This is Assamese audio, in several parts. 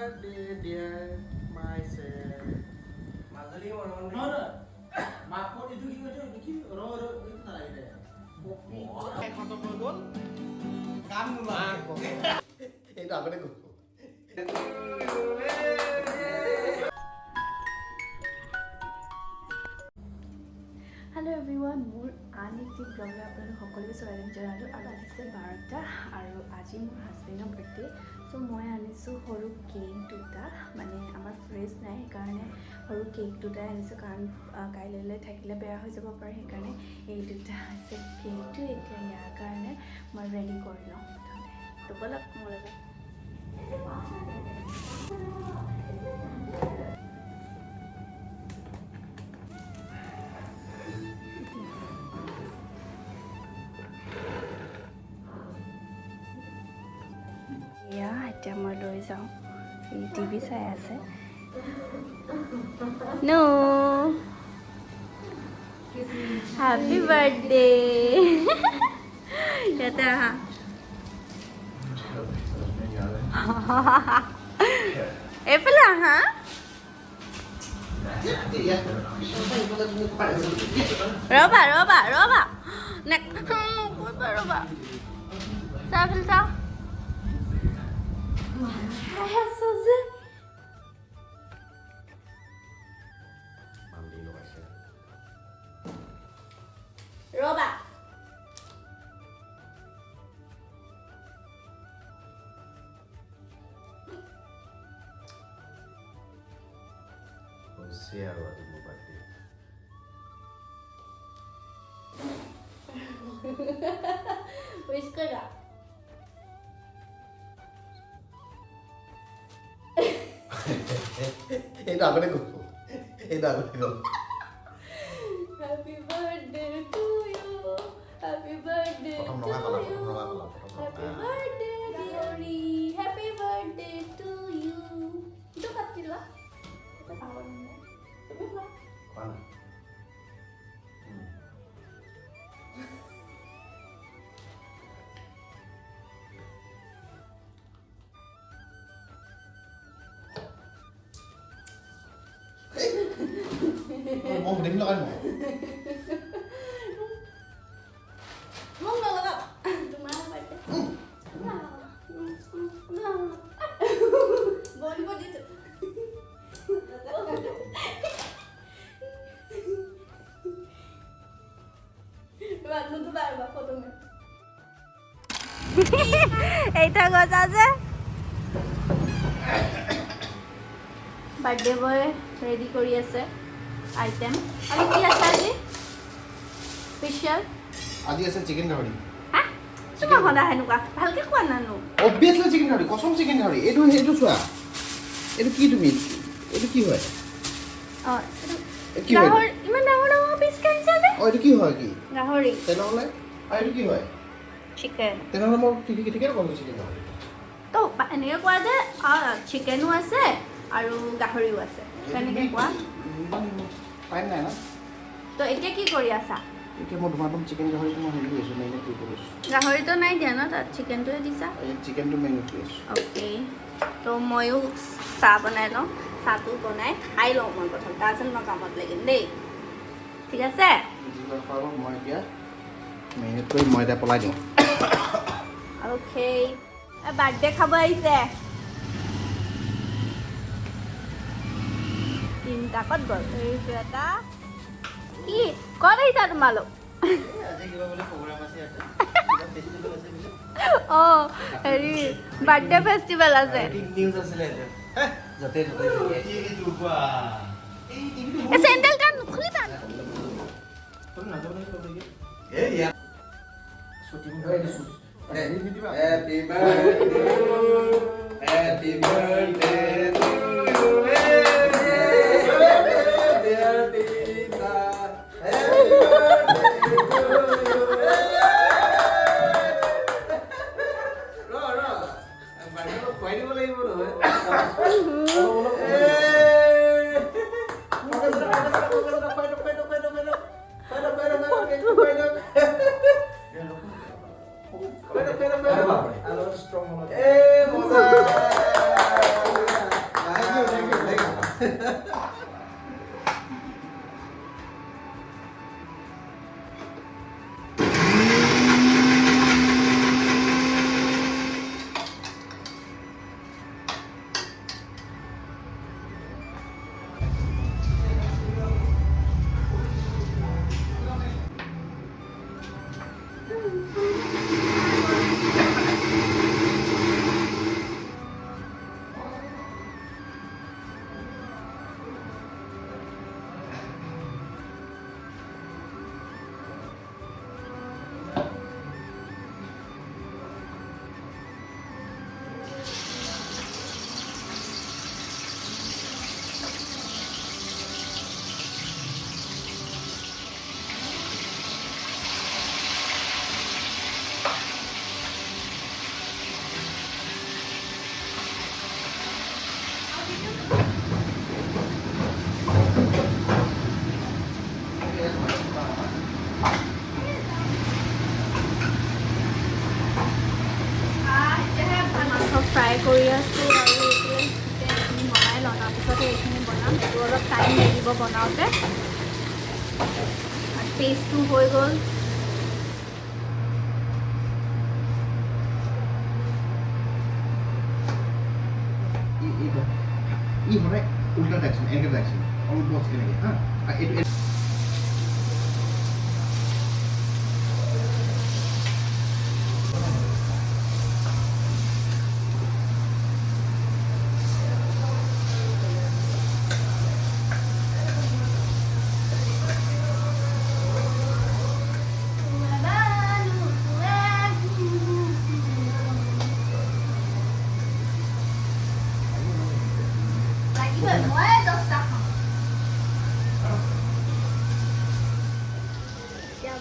birthday, dear myself. মাজুলী মৰম মাকো এইটো কি কৈছে দেখি ৰ এইটো নালাগে দে খতম হৈ গ'ল কাম নোলায় এইটো আগতে গ'ল Hello everyone, মোৰ আন এটি ব্লগলৈ আপোনালোক সকলোকে স্বাগতম জনালোঁ আৰু আজিছে 12টা আৰু আজি মোৰ হাজবেণ্ডৰ বাৰ্থডে চ' মই আনিছোঁ সৰু কেক দুটা মানে আমাৰ ফ্ৰিজ নাই সেইকাৰণে সৰু কেক দুটাই আনিছোঁ কাৰণ কাইলৈ থাকিলে বেয়া হৈ যাব পাৰে সেইকাৰণে এই দুটা আছে কেকটো এতিয়া ইয়াৰ কাৰণে মই ৰেডি কৰি লওঁ তো ব'লক মোৰ লগত এতিয়া মই লৈ যাওঁ এই টিভি চাই আছে নো হেপী বাৰ্থডে ইয়াতে আহা এইফালে আহা ৰবা ৰবা ৰবা ৰবা চাফিল চাও Roba. Zero at the birthday. Wish kara. Itu agak deh Happy birthday to you. Happy birthday to you. Happy birthday, Diori. Happy birthday to you. Itu kecil lah. Itu tahun. Tapi lah. Mana? Mau berdiri kan mau? Mau nggak? Cuma apa aja? Boleh buat itu. Nunggu baru fotonya. এইটা গছ আছে বাৰ্থডে বয় ৰেডি কৰি আছে আইটেম আৰু কি আছে আজি স্পেশাল আজি আছে চিকেন কাৰী হা তোমাৰ হলা হেনুকা ভালকে কোৱা নানো অবভিয়াছলি চিকেন কাৰী কসম চিকেন কাৰী এইটো চোৱা এইটো কি তুমি এইটো কি হয় গাহৰি ইমান ডাঙৰ ডাঙৰ পিচ কাটিছে যে এইটো কি হয় কি গাহৰি তেনেহ'লে আৰু এইটো কি হয় চিকেন তেনেহ'লে মই ঠিকে ক'লো চিকেন কাৰী তো এনেকৈ কোৱা যে চিকেনো আছে আৰু গাহৰিও আছে কেনেকৈ কোৱা টাইম নাই না তো এতিয়া কি কৰি আছা এতিয়া মই তোমাক চিকেন গাহৰিটো মই হেৰি কৰিছোঁ মেৰিনেট কৰি কৰিছোঁ গাহৰিটো নাই দিয়া ন তাত চিকেনটোৱে দিছা এই চিকেনটো মেৰিনেট কৰি আছোঁ অ'কে তো ময়ো চাহ বনাই লওঁ চাহটো বনাই খাই লওঁ মই প্ৰথম তাৰপিছত মই কামত লাগিম দেই ঠিক আছে মই এতিয়া মেৰিনেট কৰি মই এতিয়া পলাই দিওঁ অ'কে বাৰ্থডে খাব আহিছে তিনিটা ক'ত গ'ল এইটো এটা কি ক'ত আহিছা তোমালোক অঁ হেৰি বাৰ্থডে ফেষ্টিভেল আছে চেণ্ডেলটা খুলিবা Happy birthday to you. Dear Tina. Happy birthday to you. Ro. Barang lo kau ini boleh ibu lo. Pero. Strong. Moza. Fry কৰি আছোঁ আৰু এইখিনি বনাই লওঁ তাৰপিছতে এইখিনি বনাম এইটো অলপ টাইম লাগিব বনাওঁতে পেষ্টটো হৈ গ'ল ये हो रहा है उल्टा डायरेक्शन एंगल डायरेक्शन और बॉस के लगे हां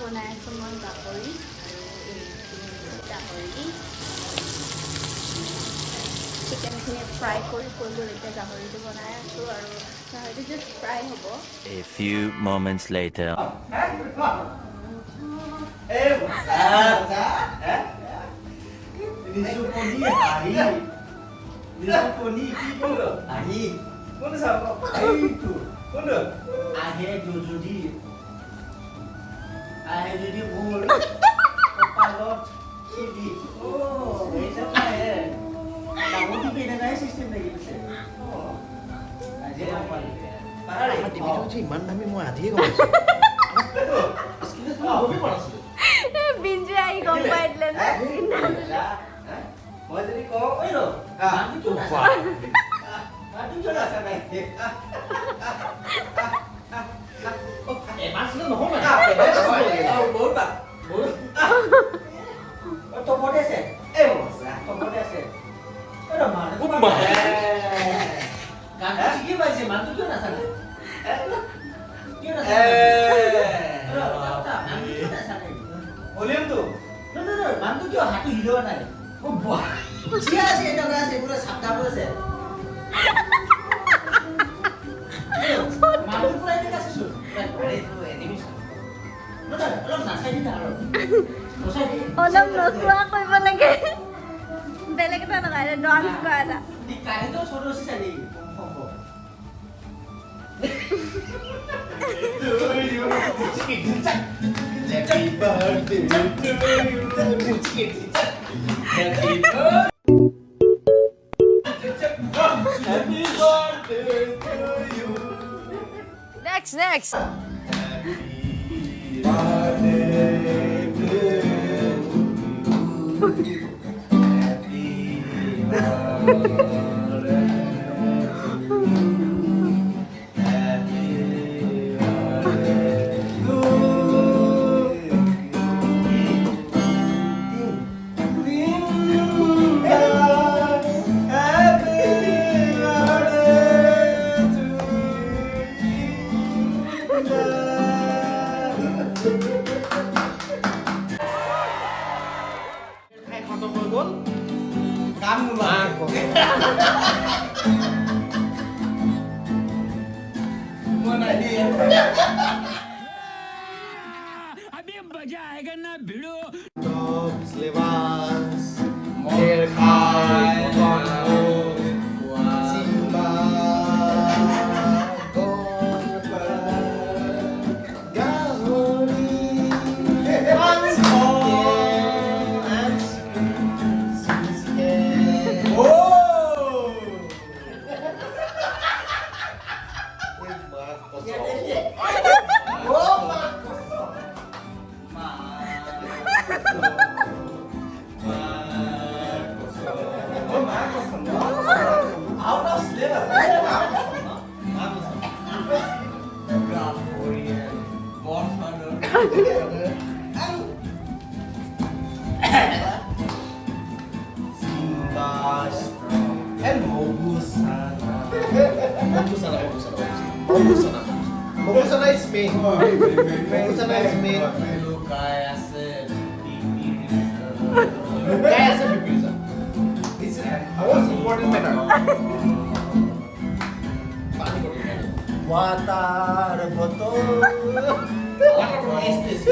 বনাই আছোঁ মই গাহৰি চিকেনখিনি ফ্ৰাই কৰি গ'ল এতিয়া গাহৰিটো বনাই আছোঁ আৰু গাহৰিটো জাষ্ট ফ্ৰাই হ'ব A few moments later. Ahe jadi bul, kepalot, sidi. Oh, bisa lah ya. Kamu di beda sistem lagi bisa. Oh, aja apa? Parah deh. TV itu sih mana kami mau aja kalau sih. Sekilas mana hobi mana sih? বিঞ্জু আহি গম পাই দিলে ন মই যদি কওঁ ঐ ৰ আমি কিয় নাছা আমি কিয় নাছা নাই Mas nó không phải বহুত বা বহুত টপতে আছে এই মজা টপতে আছে ঐ ৰ মান গান ঠিকই পাইছে মানুহ কিয় নাছা নাই কিয় নাছা ভলিউম তো না না না মানুহ কিয় হাতটো হিলোৱা নাই ও বাহ চিয়া আছে এটা আছে পুৰো সাপদাপ আছে মানুহ পুৰা এটা আছে শুন আৰে তো এনিমেশন না না অলপ নাচাই দিতা আৰু নাচাই দি অলপ নচোৱা কৰিব লাগে বেলেগ এটা লগাই ডান্স কৰা এটা ই কাৰেন্টৰ সৰু আছে চাই Happy birthday to you. Happy birthday to you. Next. Happy birthday to you. Happy birthday. Bogusana is main. Bogusana is main. Lukai ase Kaya sa bibisa. This is most important matter. Water bottle. Water bottle is this.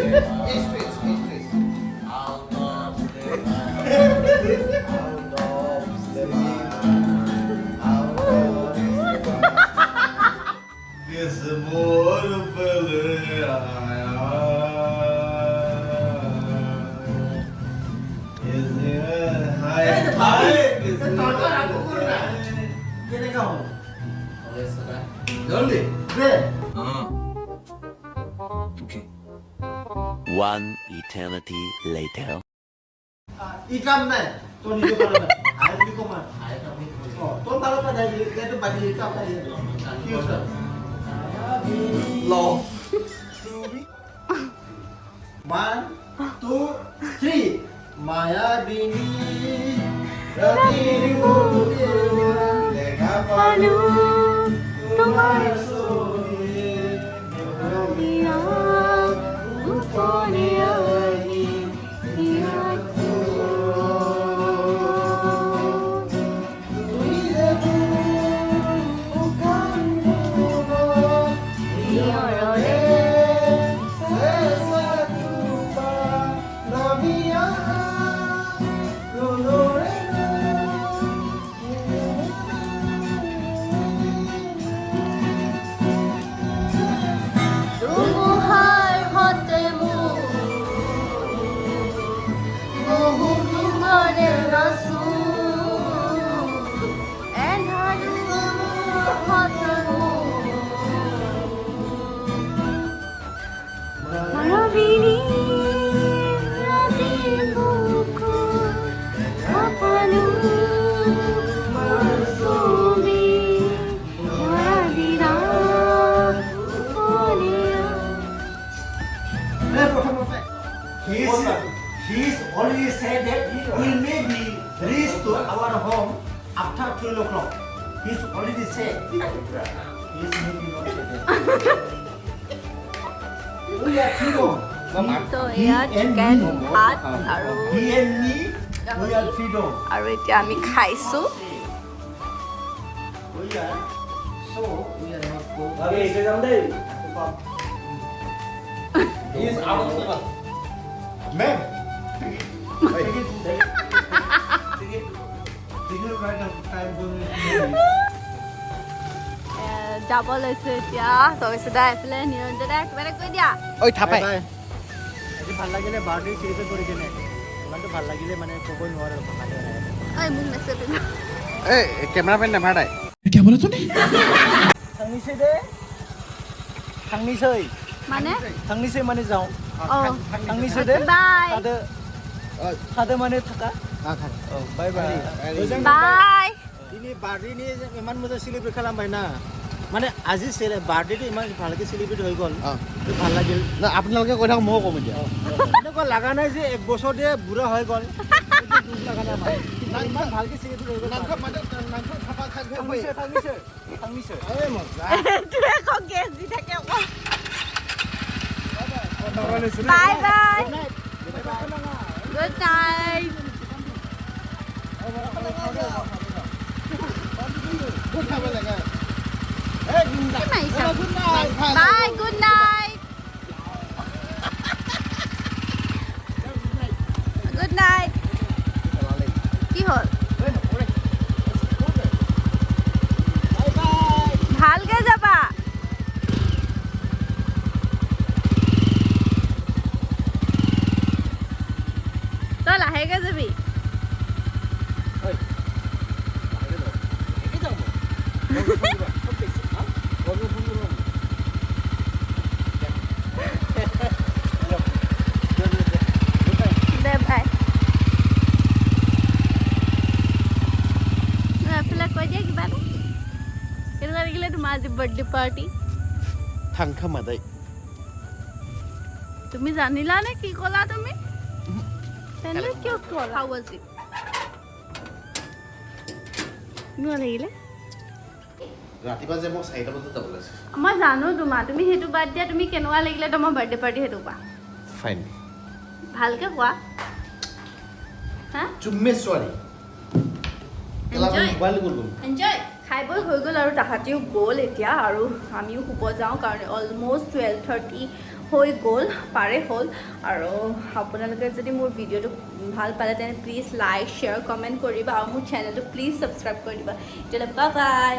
out of the This more One eternity later. Ikam নাই তো নিজে পারে না আই বলি কমা তো ভালো পা দাই এটা বাকি ইকাম নাই কি হচ্ছে ল 1 2 3 মায়াবিনী রাতির মধ্যে দেখা পালু তোমার সোনে মেঘিয়া উপরে আনি He's already said that he may be reached to our home after 12 o'clock. He's already said. He's maybe not said that. We are freedom. তো এয়া চিকেন ভাত আৰু He and me, we are freedom. আৰু এতিয়া আমি খাইছোঁ We are, so we are not go. He is out of the bus. Ma'am. যাব লৈছোঁ এতিয়া তইছোঁ দা এইফালে নিৰঞ্জন দা কিবা এটা কৈ দিয়া ঐ থাপাই আজি ভাল লাগিলে বাৰ্থডে চেলিব্ৰেট কৰি কেনে ইমানটো ভাল লাগিলে মানে ক'বই নোৱাৰো ভাষাতে ঐ মোক মেছেজ এই কেমেৰামেন নেভাৰ দাই থাংনিছে দে থাংনিছে মানে থাংনিছে মানে যাওঁ অঁ থাংনিছে দে বাই খাদে মানে থাকা bye bye bye ini birthday নি ইমান মজা চেলিব্ৰেট খালামবাই না মানে আজি বাৰ্থডেটো ইমান ভালকে চেলিব্ৰেট হৈ গ'ল ভাল লাগিল না আপোনালোকে কৈ থাকক ময়ো ক'ম এতিয়া এনেকুৱা লগা নাই যে এক বছৰতে বুঢ়া হৈ গ'ল লগা নাই ইমান ভালকে চেলিব্ৰেট হৈ গ'ল থাংনিছে এইটোৱে আকৌ গেছ দি থাকে আকৌ bye bye good night bye good night good night কি হ'ল ভালকে যাবা তই লাহেকে যাবি দে ভাই এফালে কৈ দিয়া কিবা এটা কেনেকুৱা লাগিলে তোমাৰ আজি বাৰ্থডে পাৰ্টি থাংখা মাদাই তুমি জানিলা নে কি ক'লা তুমি তেনে কিয় ক'লা হাউ ৱাজ ইট কেনেকুৱা লাগিলে ৰাতিপুৱা যে মই 4টা বজাত যাব লাগিছিল মই জানো তোমাৰ তুমি সেইটো বাদ দিয়া তুমি কেনেকুৱা লাগিলে তোমাৰ বাৰ্থডে পাৰ্টি সেইটো কোৱা ফাইন ভালকে কোৱা হা চুম্মেশ্বৰী Enjoy. মোবাইল গ'ল এনজয় খাই বৈ হৈ গ'ল আৰু তাহাঁতিও গ'ল এতিয়া আৰু আমিও শুব যাওঁ কাৰণ অলম'ষ্ট 12:30 হৈ গ'ল পাৰে হ'ল আৰু আপোনালোকে যদি মোৰ ভিডিঅ'টো ভাল পালে তেনে প্লিজ লাইক শ্বেয়াৰ কমেণ্ট কৰিবা আৰু মোৰ চেনেলটো প্লিজ ছাবস্ক্ৰাইব কৰি দিবা তেতিয়াহ'লে বাই বাই